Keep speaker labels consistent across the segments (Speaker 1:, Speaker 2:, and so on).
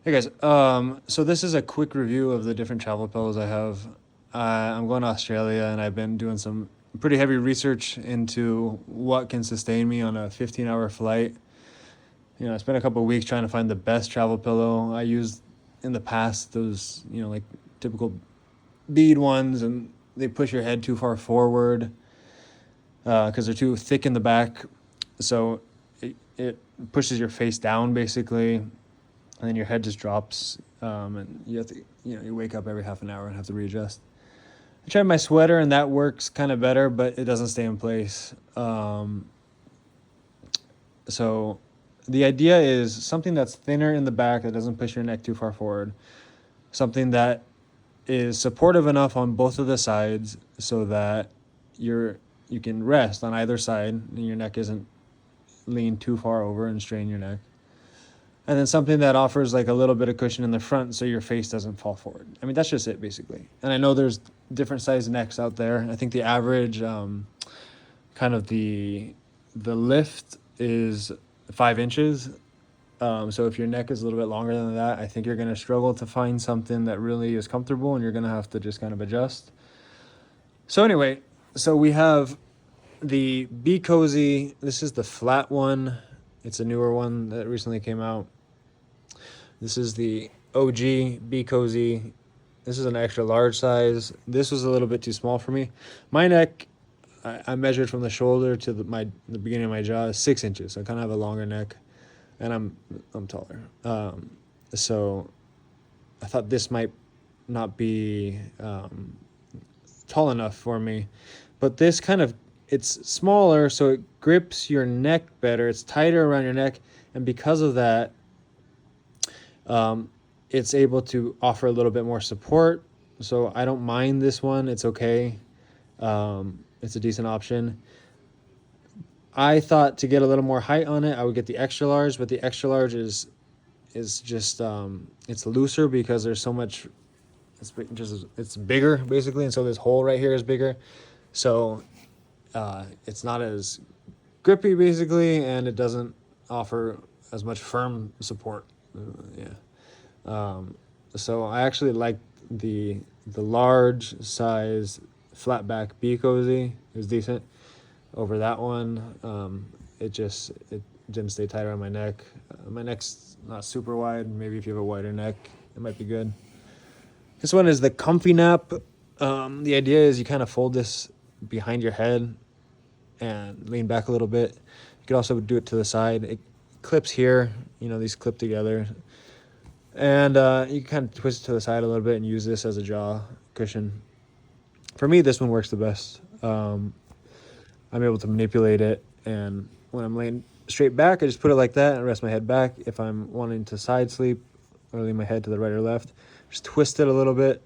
Speaker 1: Hey guys, so this is a quick review of the different travel pillows I have. I'm going to Australia and I've been doing some pretty heavy research into what can sustain me on a 15-hour flight. I spent a couple of weeks trying to find the best travel pillow. I used in the past those, like typical bead ones, and they push your head too far forward because they're too thick in the back. So it pushes your face down basically, and then your head just drops, and you have to, you wake up every half an hour and have to readjust. I tried my sweater and that works kind of better, but it doesn't stay in place. So the idea is something that's thinner in the back that doesn't push your neck too far forward, something that is supportive enough on both of the sides so that you can rest on either side and your neck isn't leaned too far over and strain your neck. And then something that offers like a little bit of cushion in the front so your face doesn't fall forward. I mean, that's just it basically. And I know there's different size necks out there. I think the average kind of the lift is 5 inches. So if your neck is a little bit longer than that, I think you're going to struggle to find something that really is comfortable, and you're going to have to just kind of adjust. So anyway, so we have the Bcozzy. This is the flat one. It's a newer one that recently came out. This is the OG Bcozzy. This is an extra large size. This was a little bit too small for me. My neck, I measured from the shoulder to the beginning of my jaw is 6 inches. So I kind of have a longer neck, and I'm taller. So I thought this might not be tall enough for me, but this it's smaller, so it grips your neck better. It's tighter around your neck, and because of that, it's able to offer a little bit more support. So I don't mind this one. It's okay. It's a decent option. I thought to get a little more height on it, I would get the extra large, but the extra large is just it's looser because there's so much. It's bigger basically, and so this hole right here is bigger. So it's not as grippy basically, and it doesn't offer as much firm support. So I actually like the large size flat back Bcozzy. It was decent over that one. It didn't stay tight around my neck. My neck's not super wide. Maybe if you have a wider neck, it might be good. This one is the Comfynap. The idea is you kind of fold this behind your head and lean back a little bit. You could also do it to the side. It clips here. These clip together. And you can kind of twist it to the side a little bit and use this as a jaw cushion. For me, this one works the best. I'm able to manipulate it, and when I'm laying straight back, I just put it like that and rest my head back. If I'm wanting to side sleep or lean my head to the right or left, just twist it a little bit,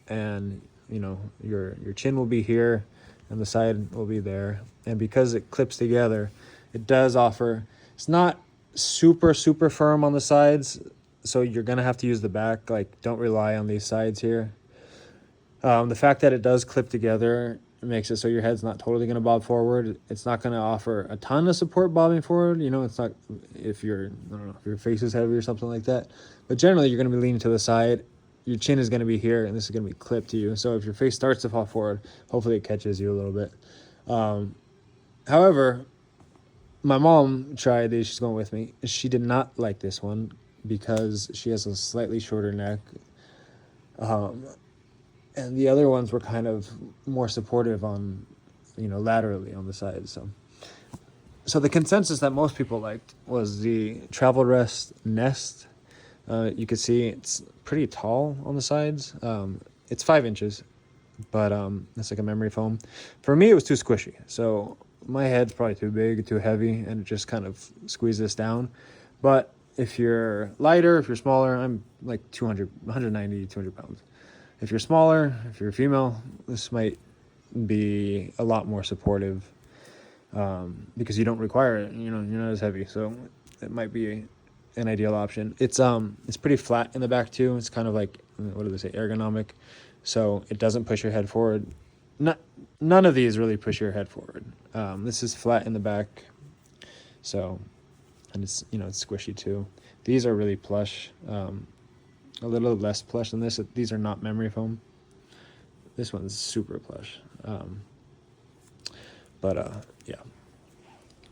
Speaker 1: and your chin will be here and the side will be there. And because it clips together, it does offer, it's not super firm on the sides, so you're gonna have to use the back. Like, don't rely on these sides here. The fact that it does clip together makes it so your head's not totally gonna bob forward. It's not gonna offer a ton of support bobbing forward. It's not if I don't know, if your face is heavy or something like that. But generally, you're gonna be leaning to the side. Your chin is gonna be here, and this is gonna be clipped to you. So if your face starts to fall forward, hopefully it catches you a little bit. However, my mom tried these. She's going with me. She did not like this one because she has a slightly shorter neck. And the other ones were kind of more supportive on, laterally on the sides. So the consensus that most people liked was the Travelrest Nest. You could see it's pretty tall on the sides. It's 5 inches, but it's like a memory foam. For me, it was too squishy. So my head's probably too big, too heavy, and it just kind of squeezed this down. But if you're lighter, if you're smaller, I'm like 190, 200 pounds. If you're smaller, if you're a female, this might be a lot more supportive because you don't require it. You're not as heavy, so it might be an ideal option. It's pretty flat in the back too. It's kind of like, what do they say, ergonomic, so it doesn't push your head forward. None of these really push your head forward. This is flat in the back, so and it's, you know, it's squishy too. These are really plush, a little less plush than this. These are not memory foam. This one's super plush. Yeah.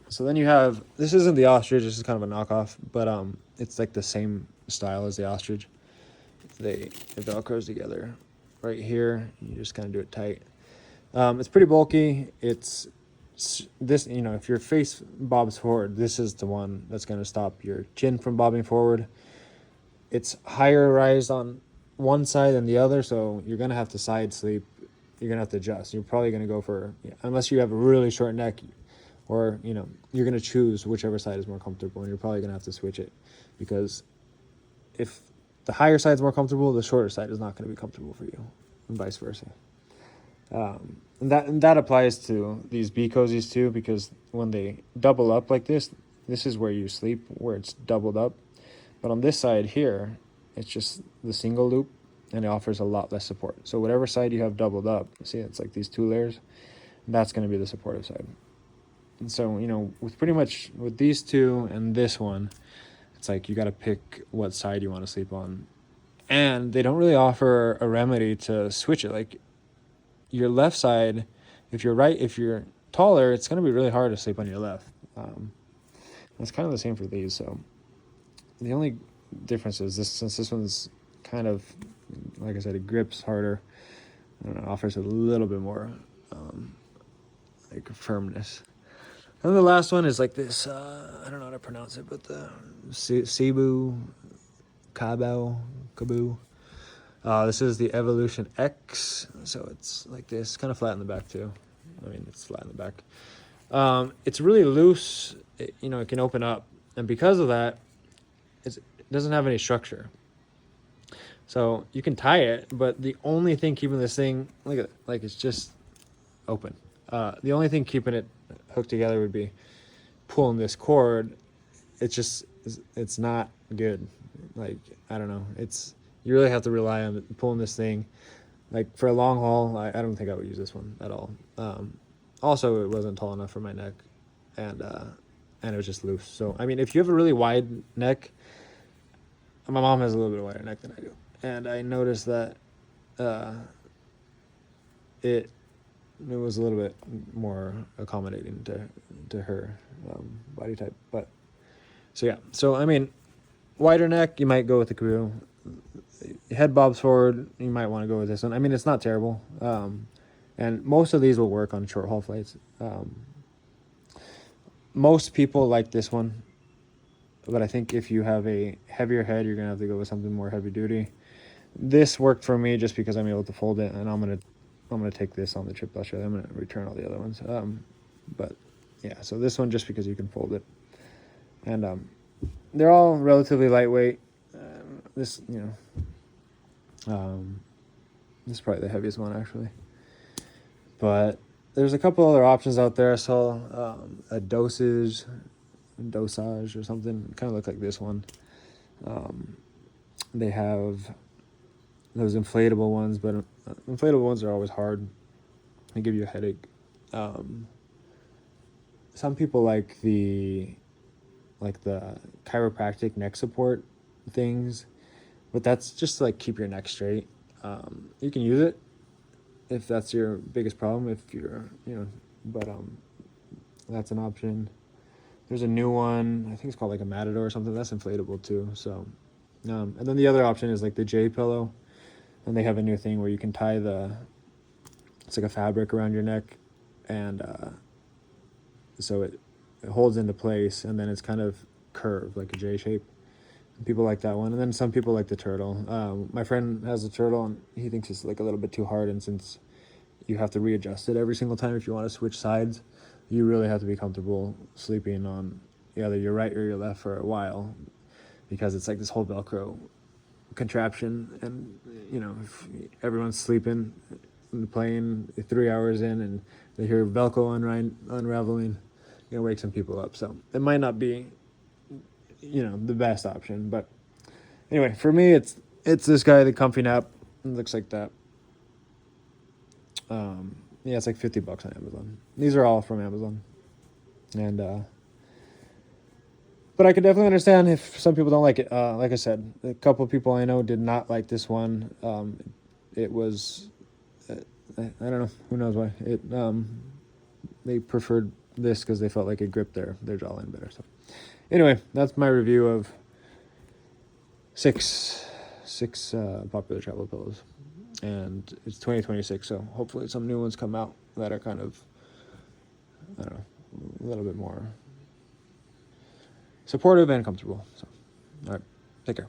Speaker 1: So then you have, this isn't the ostrich, this is kind of a knockoff, but it's like the same style as the ostrich. It velcros together right here. You just kind of do it tight. It's pretty bulky. It's this, you know, if your face bobs forward, this is the one that's going to stop your chin from bobbing forward. It's higher rise on one side than the other, so you're going to have to side sleep. You're going to have to adjust. You're probably going to go for, unless you have a really short neck, or, you know, you're going to choose whichever side is more comfortable, and you're probably going to have to switch it, because if the higher side is more comfortable, the shorter side is not going to be comfortable for you, and vice versa. And that applies to these Bcozzies too, because when they double up like this is where you sleep, where it's doubled up. But on this side here, it's just the single loop, and it offers a lot less support. So whatever side you have doubled up, see, it's like these two layers, that's going to be the supportive side. And so, you know, with these two and this one, it's like you got to pick what side you want to sleep on. And they don't really offer a remedy to switch it. Like, your left side, if you're taller, it's going to be really hard to sleep on your left. It's kind of the same for these. So the only difference is since this one's kind of, like I said, it grips harder, I don't know, offers a little bit more like firmness. And then the last one is like this, I don't know how to pronounce it, but the Cabeau. This is the Evolution X, so it's like this, kind of flat in the back too. I mean, it's flat in the back. It's really loose, it can open up, and because of that, it doesn't have any structure. So you can tie it, but the only thing keeping this thing, look at it, like it's just open. The only thing keeping it hooked together would be pulling this cord. It's not good. Like, I don't know, you really have to rely on pulling this thing. Like, for a long haul, I don't think I would use this one at all. Also, it wasn't tall enough for my neck, and it was just loose. So, I mean, if you have a really wide neck, my mom has a little bit wider neck than I do, and I noticed that it was a little bit more accommodating to her body type. But so yeah, so I mean, wider neck, you might go with the Cabeau. Head bobs forward, you might want to go with this one. I mean, it's not terrible, and most of these will work on short haul flights. Most people like this one, but I think if you have a heavier head, you're gonna have to go with something more heavy duty. This worked for me just because I'm able to fold it, and I'm gonna take this on the trip Australia. I'm gonna return all the other ones. But yeah, so this one just because you can fold it, and they're all relatively lightweight. This is probably the heaviest one actually, but there's a couple other options out there. I saw a dosage or something, kind of look like this one. They have those inflatable ones, but inflatable ones are always hard. They give you a headache. Some people like the chiropractic neck support things, but that's just to, like, keep your neck straight. You can use it if that's your biggest problem, if you're, but that's an option. There's a new one, I think it's called like a Matador or something, that's inflatable too. So and then the other option is like the J pillow, and they have a new thing where you can tie it's like a fabric around your neck, and so it holds into place, and then it's kind of curved like a J shape. People like that one, and then some people like the turtle. My friend has a turtle, and he thinks it's like a little bit too hard, and since you have to readjust it every single time if you want to switch sides, you really have to be comfortable sleeping on either your right or your left for a while, because it's like this whole Velcro contraption, and if everyone's sleeping in the plane 3 hours in and they hear Velcro unraveling, you're gonna wake some people up. So it might not be the best option, but anyway, for me, it's this guy, the Comfynap. It looks like that. Yeah, it's like $50 on Amazon. These are all from Amazon, and But I could definitely understand if some people don't like it. Like I said, a couple of people I know did not like this one. It was, I don't know, who knows why. They preferred this because they felt like it gripped their jawline better. So anyway, that's my review of six popular travel pillows, and it's 2026, so hopefully some new ones come out that are kind of, I don't know, a little bit more supportive and comfortable. So, all right, take care.